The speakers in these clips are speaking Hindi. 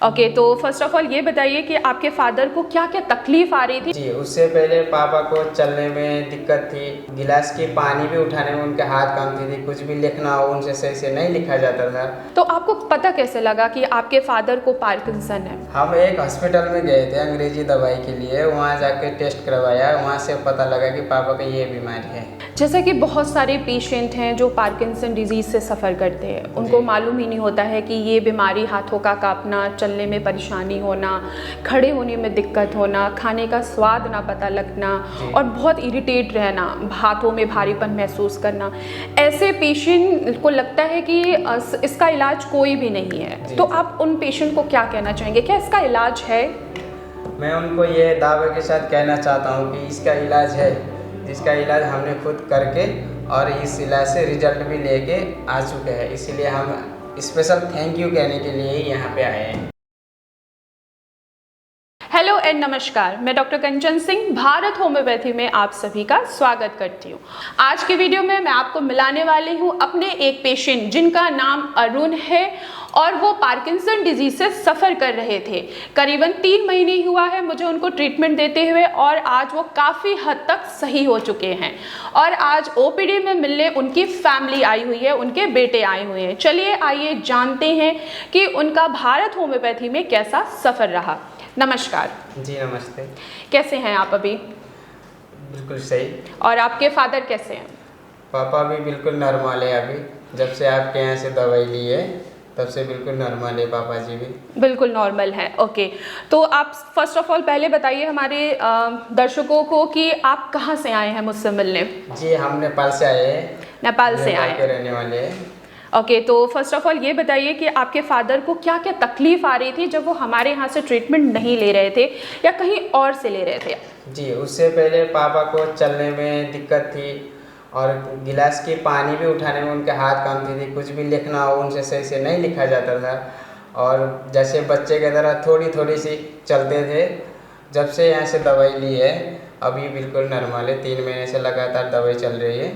ओके, तो फर्स्ट ऑफ ऑल ये बताइए कि आपके फादर को क्या क्या तकलीफ आ रही थी? जी, उससे पहले पापा को चलने में दिक्कत थी, गिलास की पानी भी उठाने में उनके हाथ कांपती थी, कुछ भी लिखना हो उनसे सही से नहीं लिखा जाता था। तो आपको पता कैसे लगा कि आपके फादर को पार्किंसन है? हम एक हॉस्पिटल में गए थे अंग्रेजी दवाई के लिए, वहाँ जाके टेस्ट करवाया, वहाँ से पता लगा कि पापा को ये बीमारी है। जैसे कि बहुत सारे पेशेंट हैं जो पार्किंसन डिजीज़ से सफ़र करते हैं, उनको मालूम ही नहीं होता है कि ये बीमारी हाथों का कांपना, चलने में परेशानी होना, खड़े होने में दिक्कत होना, खाने का स्वाद ना पता लगना और बहुत इरिटेट रहना, हाथों में भारीपन महसूस करना, ऐसे पेशेंट को लगता है कि इसका इलाज कोई भी नहीं है। तो आप उन पेशेंट को क्या कहना चाहेंगे, क्या इसका इलाज है? मैं उनको ये दावे के साथ कहना चाहता हूँ कि इसका इलाज है, जिसका इलाज हमने खुद करके और इस इलाज से रिजल्ट भी लेके आ चुके हैं, इसीलिए हम स्पेशल थैंक यू कहने के लिए ही यहाँ पे आए हैं। हेलो एंड नमस्कार, मैं डॉक्टर कंचन सिंह भारत होम्योपैथी में आप सभी का स्वागत करती हूँ। आज की वीडियो में मैं आपको मिलाने वाली हूँ अपने एक पेशेंट जिनका नाम अरुण है और वो पार्किंसन डिजीज से सफ़र कर रहे थे। करीबन 3 महीने हुआ है मुझे उनको ट्रीटमेंट देते हुए और आज वो काफ़ी हद तक सही हो चुके हैं और आज ओपीडी में मिलने उनकी फैमिली आई हुई है, उनके बेटे आए हुए हैं। चलिए आइए जानते हैं कि उनका भारत होम्योपैथी में कैसा सफ़र रहा। नमस्कार जी नमस्ते। कैसे हैं आप अभी? बिल्कुल सही। और आपके फादर कैसे हैं? पापा भी बिल्कुल नॉर्मल है, अभी जब से आपके यहाँ से दवाई ली है तब से बिल्कुल नॉर्मल है, पापा जी भी बिल्कुल नॉर्मल है। ओके, तो आप फर्स्ट ऑफ ऑल पहले बताइए हमारे दर्शकों को कि आप कहाँ से आए हैं मुझसे मिलने? जी हम नेपाल से आए हैं। नेपाल से आए के रहने वाले हैं। ओके, तो फर्स्ट ऑफ ऑल ये बताइए कि आपके फादर को क्या क्या तकलीफ आ रही थी जब वो हमारे यहाँ से ट्रीटमेंट नहीं ले रहे थे या कहीं और से ले रहे थे? जी, उससे पहले पापा को चलने में दिक्कत थी और गिलास की पानी भी उठाने में उनके हाथ कांपती थी, कुछ भी लिखना हो उनसे सही से नहीं लिखा जाता था और जैसे बच्चे की तरह थोड़ी थोड़ी सी चलते थे। जब से यहाँ से दवाई ली है अभी बिल्कुल नॉर्मल है, 3 महीने से लगातार दवाई चल रही है,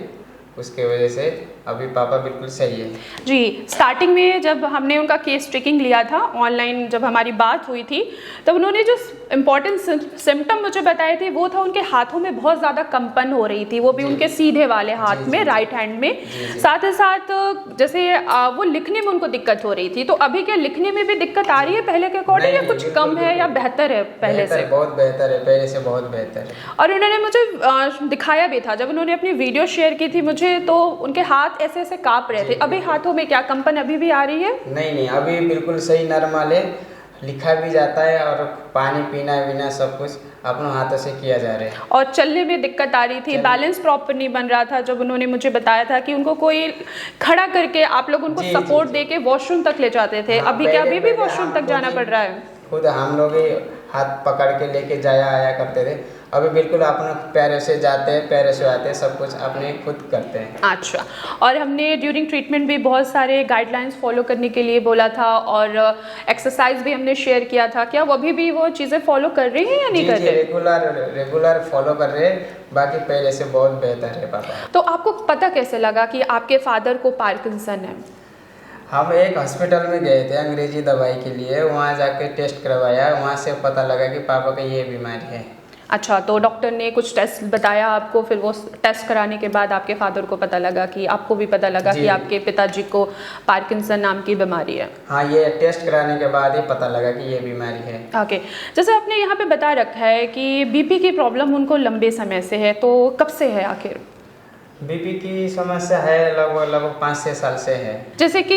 उसके वजह से अभी पापा बिल्कुल सही है। जी, स्टार्टिंग में जब हमने उनका केस ट्रेकिंग लिया था ऑनलाइन, जब हमारी बात हुई थी तब उन्होंने जो इम्पॉर्टेंट सिम्टम मुझे बताए थे वो था उनके हाथों में बहुत ज़्यादा कंपन हो रही थी, वो भी उनके सीधे वाले हाथ में, राइट हैंड में। साथ ही साथ जैसे वो लिखने में उनको दिक्कत हो रही थी। तो अभी क्या लिखने में भी दिक्कत आ रही है पहले के अकॉर्डिंग या कुछ कम है या बेहतर है पहले से? बहुत बेहतर है, पहले से बहुत बेहतर है। और उन्होंने मुझे दिखाया भी था, जब उन्होंने अपनी वीडियो शेयर की थी मुझे, तो उनके हाथ ऐसे ऐसे कांप रहे थे। अभी हाथों में क्या कंपन अभी भी आ रही है? नहीं, अभी बिल्कुल सही नॉर्मल है, लिखा भी जाता है और पानी पीना वीना सब कुछ अपने हाथों से किया जा रहा है। और चलने में दिक्कत आ रही थी, बैलेंस प्रॉपर नहीं बन रहा था। जब उन्होंने मुझे बताया था कि उनको कोई खड़ा करके आप लोग उनको सपोर्ट दे के वॉशरूम तक ले जाते थे, अभी क्या अभी भी वॉशरूम तक जाना पड़ रहा है? खुद हम लोग ही हाथ पकड़ के लेके जाया आया करते थे, अभी बिल्कुल अपने पैरों से जाते हैं, पैरों से आते हैं, सब कुछ अपने खुद करते हैं। अच्छा, और हमने ड्यूरिंग ट्रीटमेंट भी बहुत सारे गाइडलाइंस फॉलो करने के लिए बोला था और एक्सरसाइज भी हमने शेयर किया था। क्या वो अभी भी वो चीज़ें फॉलो कर रही हैं या नहीं कर रहे? रेगुलर फॉलो कर रहे हैं, बाकी पहले से बहुत बेहतर है पापा। तो आपको पता कैसे लगा कि आपके फादर को पार्किंसन है? हम एक हॉस्पिटल में गए थे अंग्रेजी दवाई के लिए, वहाँ जाके टेस्ट करवाया, वहाँ से पता लगा कि पापा को ये बीमारी है। अच्छा, तो डॉक्टर ने कुछ टेस्ट बताया आपको, फिर वो टेस्ट कराने के बाद आपके फादर को पता लगा कि आपको भी पता लगा कि आपके पिताजी को पार्किंसन नाम की बीमारी है? हाँ, ये टेस्ट कराने के बाद ही पता लगा कि ये बीमारी है। ओके, जैसे आपने यहाँ पे बता रखा है कि बीपी की प्रॉब्लम उनको लंबे समय से है, तो कब से है आखिर? बीपी की समस्या है लगभग 5-6 साल से है। जैसे कि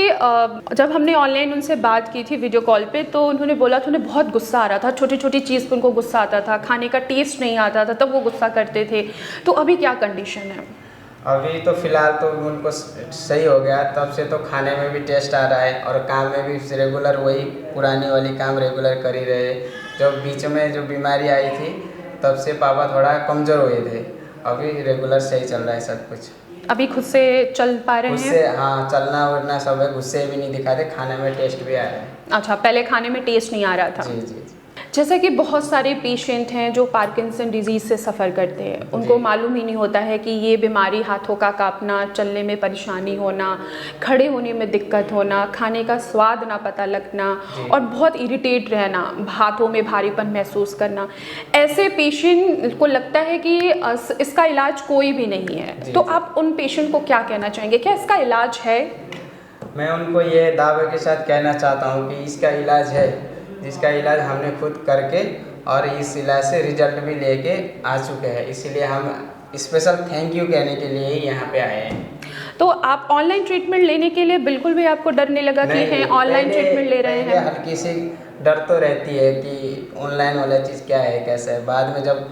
जब हमने ऑनलाइन उनसे बात की थी वीडियो कॉल पे, तो उन्होंने बोला था उन्हें बहुत गुस्सा आ रहा था, छोटी छोटी चीज़ पे उनको गुस्सा आता था, खाने का टेस्ट नहीं आता था तब वो गुस्सा करते थे। तो अभी क्या कंडीशन है? अभी तो फिलहाल तो उनको सही हो गया, तब से तो खाने में भी टेस्ट आ रहा है और काम में भी रेगुलर वही पुरानी वाली काम रेगुलर कर ही रहे। जब बीच में जो बीमारी आई थी तब से पापा थोड़ा कमज़ोर हुए थे, अभी रेगुलर सही चल रहा है सब कुछ। अभी खुद से चल पा रहे हैं? खुद से, हाँ, चलना उड़ना सब है, गुस्से भी नहीं दिखाते, खाने में टेस्ट भी आ रहा है। अच्छा, पहले खाने में टेस्ट नहीं आ रहा था। जी। जैसे कि बहुत सारे पेशेंट हैं जो पार्किंसन डिजीज़ से सफ़र करते हैं, उनको मालूम ही नहीं होता है कि ये बीमारी हाथों का कांपना, चलने में परेशानी होना, खड़े होने में दिक्कत होना, खाने का स्वाद ना पता लगना और बहुत इरिटेट रहना, हाथों में भारीपन महसूस करना, ऐसे पेशेंट को लगता है कि इसका इलाज कोई भी नहीं है। तो आप उन पेशेंट को क्या कहना चाहेंगे, क्या इसका इलाज है? मैं उनको ये दावे के साथ कहना चाहता हूँ कि इसका इलाज है, जिसका इलाज हमने खुद करके और इस इलाज से रिजल्ट भी लेके आ चुके हैं। इसीलिए हम स्पेशल थैंक यू कहने के लिए ही यहाँ पे आए हैं। तो आप ऑनलाइन ट्रीटमेंट लेने के लिए बिल्कुल भी आपको डर नहीं लगा कि हैं ऑनलाइन ट्रीटमेंट ले रहे हैं? हल्की सी डर तो रहती है कि ऑनलाइन वाला चीज़ क्या है, कैसा है। बाद में जब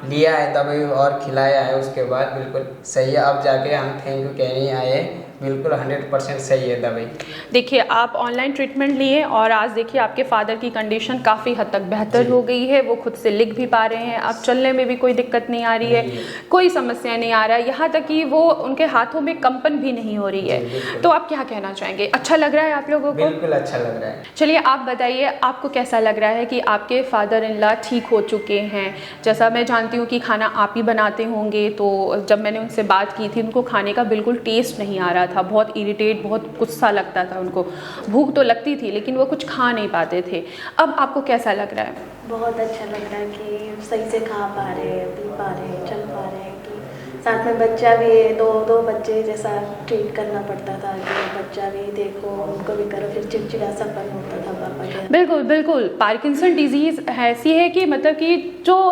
लिया है तभी और खिलाया है, उसके बाद बिल्कुल सही है। अब जाके हम थैंक यू कहने आए, बिल्कुल 100% सही है दवाई। देखिए, आप ऑनलाइन ट्रीटमेंट लिए और आज देखिए आपके फादर की कंडीशन काफ़ी हद तक बेहतर हो गई है, वो खुद से लिख भी पा रहे हैं, अब चलने में भी कोई दिक्कत नहीं आ रही है, कोई समस्या नहीं आ रहा है, यहाँ तक कि वो उनके हाथों में कंपन भी नहीं हो रही है। तो आप क्या कहना चाहेंगे, अच्छा लग रहा है आप लोगों को? बिल्कुल अच्छा लग रहा है। चलिए आप बताइए, आपको कैसा लग रहा है कि आपके फादर इन लॉ ठीक हो चुके हैं? जैसा मैं जानती हूँ कि खाना आप ही बनाते होंगे, तो जब मैंने उनसे बात की थी, उनको खाने का बिल्कुल टेस्ट नहीं आ रहा था, बहुत इरिटेट, बहुत गुस्सा लगता था उनको, भूख तो लगती थी लेकिन वो कुछ खा नहीं पाते थे। अब आपको कैसा लग रहा है? बहुत अच्छा लग रहा है कि सही से खा पा रहे हैं, पी पा रहे हैं, चल पा रहे हैं, कि साथ में बच्चा भी है, दो बच्चे जैसा ट्रीट करना पड़ता था कि बच्चा भी देखो, उनको भी करो, फिर चिड़चिड़ासापन होता था पापा के। बिल्कुल बिल्कुल, पार्किंसन डिजीज़ ऐसी है कि मतलब कि जो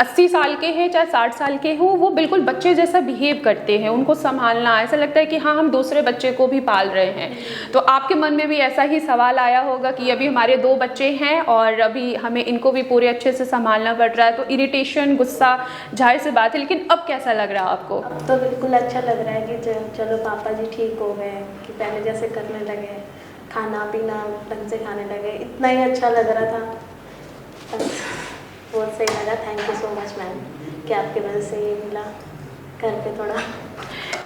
80 साल के हैं चाहे 60 साल के हों, वो बिल्कुल बच्चे जैसा बिहेव करते हैं, उनको संभालना ऐसा लगता है कि हाँ हम दूसरे बच्चे को भी पाल रहे हैं। तो आपके मन में भी ऐसा ही सवाल आया होगा कि अभी हमारे 2 बच्चे हैं और अभी हमें इनको भी पूरे अच्छे से संभालना पड़ रहा है, तो इरिटेशन, गुस्सा जाहिर सी बात है। लेकिन अब कैसा लग रहा है आपको? अब तो बिल्कुल अच्छा लग रहा है कि चलो पापा जी ठीक हो गए, कि पहले जैसे करने लगे, खाना पीना ढंग से खाने लगे, इतना ही अच्छा लग रहा था। बहुत सही लगा। Thank you so much ma'am कि आपकी वजह से ये मिला घर पे थोड़ा।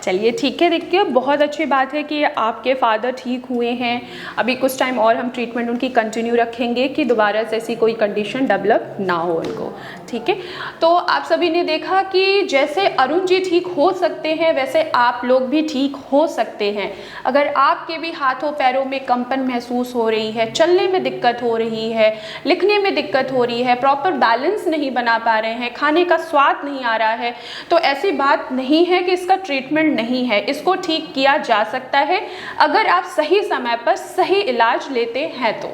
चलिए ठीक है, देखिए बहुत अच्छी बात है कि आपके फादर ठीक हुए हैं। अभी कुछ टाइम और हम ट्रीटमेंट उनकी कंटिन्यू रखेंगे कि दोबारा से ऐसी कोई कंडीशन डेवलप ना हो उनको, ठीक है। तो आप सभी ने देखा कि जैसे अरुण जी ठीक हो सकते हैं, वैसे आप लोग भी ठीक हो सकते हैं। अगर आपके भी हाथों पैरों में कंपन महसूस हो रही है, चलने में दिक्कत हो रही है, लिखने में दिक्कत हो रही है, प्रॉपर बैलेंस नहीं बना पा रहे हैं, खाने का स्वाद नहीं आ रहा है, तो ऐसी बात नहीं है कि इसका ट्रीटमेंट नहीं है, इसको ठीक किया जा सकता है अगर आप सही समय पर सही इलाज लेते हैं तो।